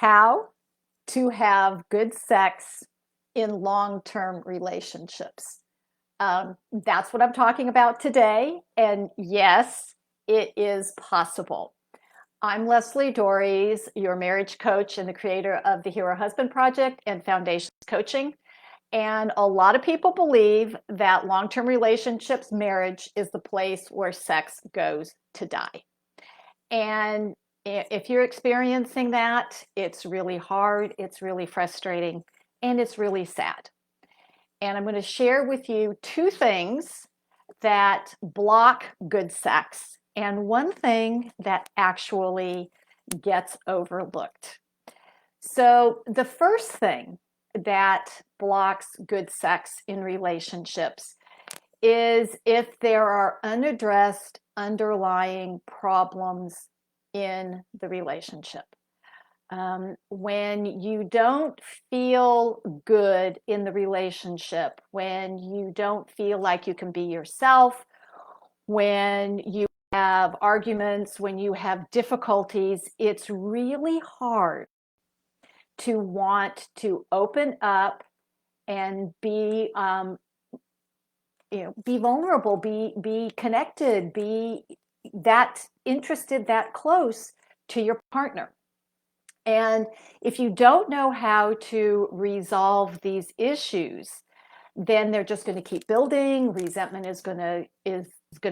how to have good sex in long-term relationships. That's what I'm talking about today. And yes, it is possible. I'm Leslie Dories, your marriage coach and the creator of the Hero Husband Project and Foundations Coaching. And a lot of people believe that long-term relationships, marriage, is the place where sex goes to die. And if you're experiencing that, it's really hard, it's really frustrating, and it's really sad. And I'm going to share with you two things that block good sex and one thing that actually gets overlooked. So, the first thing that blocks good sex in relationships is if there are unaddressed underlying problems in the relationship. When you don't feel good in the relationship, when you don't feel like you can be yourself, when you have arguments, when you have difficulties, it's really hard to want to open up and be vulnerable, be connected, be that interested, that close to your partner. And if you don't know how to resolve these issues, then they're just going to keep building. Resentment is going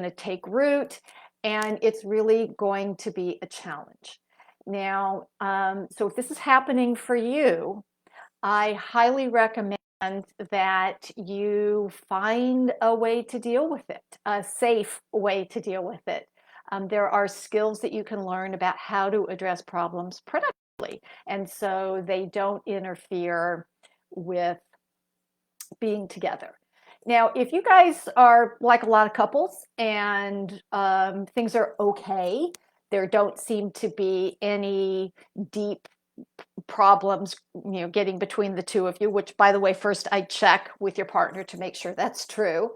to take root, and it's really going to be a challenge. Now, so if this is happening for you, I highly recommend that you find a way to deal with it, a safe way to deal with it. There are skills that you can learn about how to address problems productively, and so they don't interfere with being together. Now, if you guys are like a lot of couples and things are okay, there don't seem to be any deep problems, getting between the two of you, which, by the way, first I check with your partner to make sure that's true.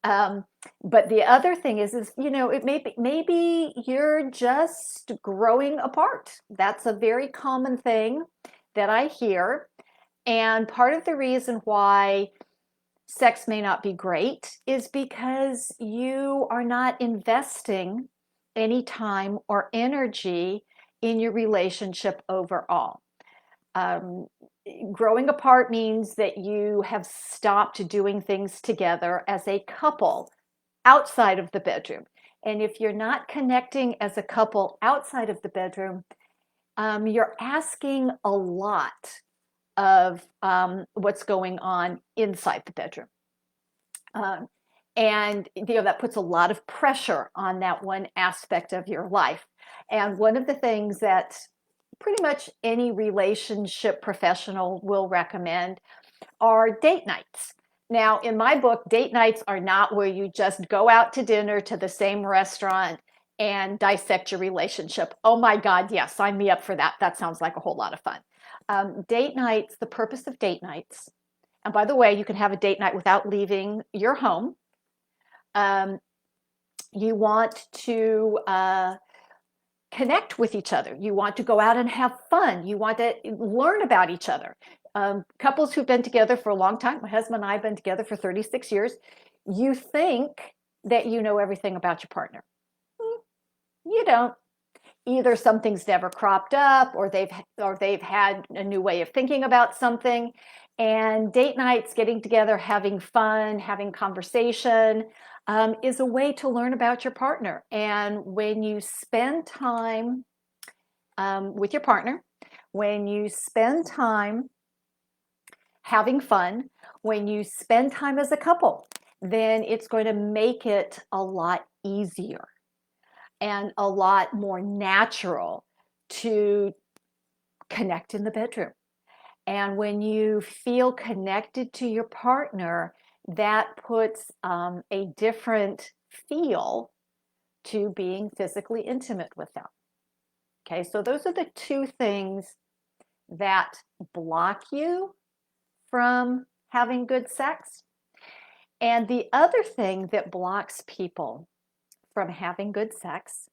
But the other thing is it maybe you're just growing apart. That's a very common thing that I hear. And part of the reason why sex may not be great is because you are not investing any time or energy in your relationship overall. Um, Growing apart means that you have stopped doing things together as a couple outside of the bedroom. And if you're not connecting as a couple outside of the bedroom, you're asking a lot of what's going on inside the bedroom. And that puts a lot of pressure on that one aspect of your life. And one of the things that pretty much any relationship professional will recommend are date nights. Now, in my book, date nights are not where you just go out to dinner to the same restaurant and dissect your relationship. Oh my God, yes, sign me up for that. That sounds like a whole lot of fun. Date nights, the purpose of date nights, and by the way, you can have a date night without leaving your home. You want to connect with each other. You want to go out and have fun. You want to learn about each other. Couples who've been together for a long time, my husband and I have been together for 36 years, you think that you know everything about your partner. You don't. Either something's never cropped up or they've had a new way of thinking about something. And date nights, getting together, having fun, having conversation, is a way to learn about your partner. And when you spend time with your partner, when you spend time having fun, when you spend time as a couple, then it's going to make it a lot easier and a lot more natural to connect in the bedroom. And when you feel connected to your partner, that puts a different feel to being physically intimate with them. Okay, so those are the two things that block you from having good sex. And the other thing that blocks people from having good sex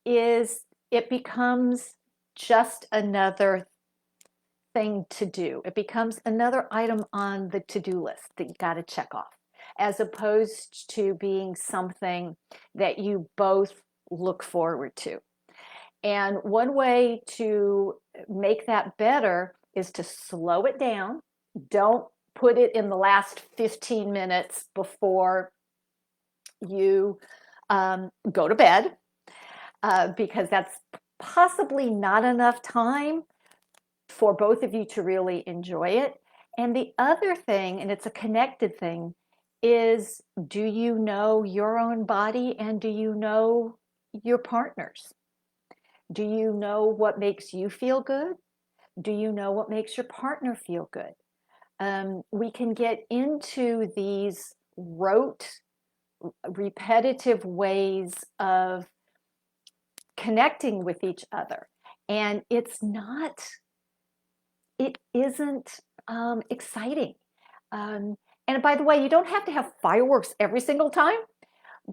is it becomes just another thing to do. It becomes another item on the to-do list that you got to check off, as opposed to being something that you both look forward to. And one way to make that better is to slow it down. Don't put it in the last 15 minutes before you go to bed, because that's possibly not enough time for both of you to really enjoy it. And the other thing, and it's a connected thing, is do you know your own body and do you know your partner's? Do you know what makes you feel good? Do you know what makes your partner feel good? We can get into these rote, repetitive ways of connecting with each other. And it isn't exciting. And by the way, you don't have to have fireworks every single time,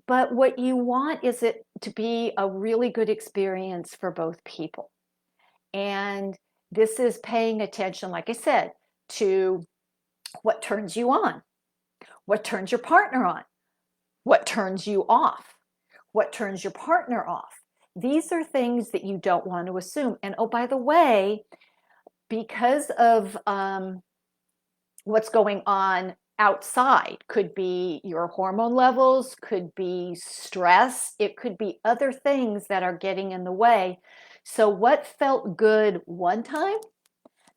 but what you want is it to be a really good experience for both people. And this is paying attention, like I said, to what turns you on, what turns your partner on, what turns you off, what turns your partner off. These are things that you don't want to assume. And oh, by the way, because of what's going on outside, could be your hormone levels, could be stress, it could be other things that are getting in the way. So what felt good one time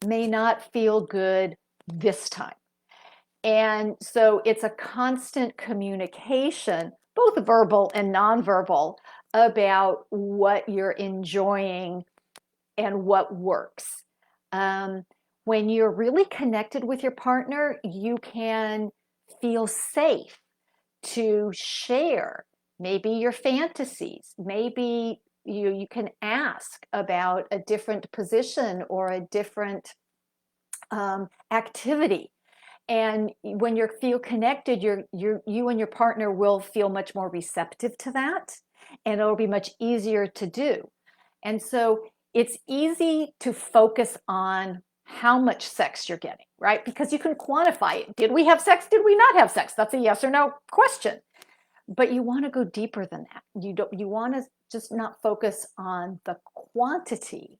may not feel good this time. And so it's a constant communication, both verbal and nonverbal, about what you're enjoying and what works. When you're really connected with your partner, you can feel safe to share maybe your fantasies. Maybe you can ask about a different position or a different activity. And when you feel connected, you and your partner will feel much more receptive to that, and it'll be much easier to do. And so it's easy to focus on how much sex you're getting, right? Because you can quantify it. Did we have sex? Did we not have sex? That's a yes or no question. But you want to go deeper than that. You want to just not focus on the quantity,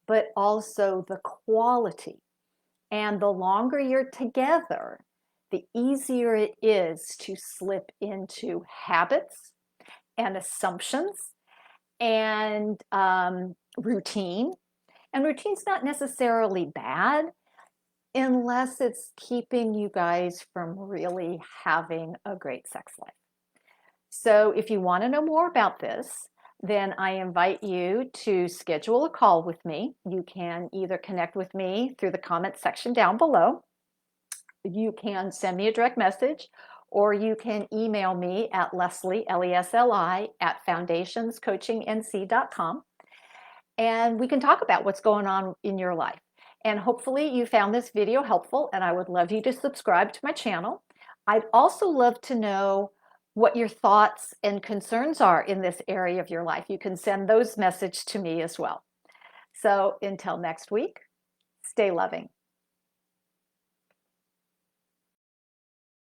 but also the quality. And the longer you're together, the easier it is to slip into habits and assumptions and routine. And routine's not necessarily bad unless it's keeping you guys from really having a great sex life. So if you want to know more about this, then I invite you to schedule a call with me. You can either connect with me through the comment section down below. You can send me a direct message, or you can email me at Lesli, Lesli, at foundationscoachingnc.com. And we can talk about what's going on in your life. And hopefully you found this video helpful, and I would love you to subscribe to my channel. I'd also love to know what your thoughts and concerns are in this area of your life. You can send those messages to me as well. So until next week, stay loving.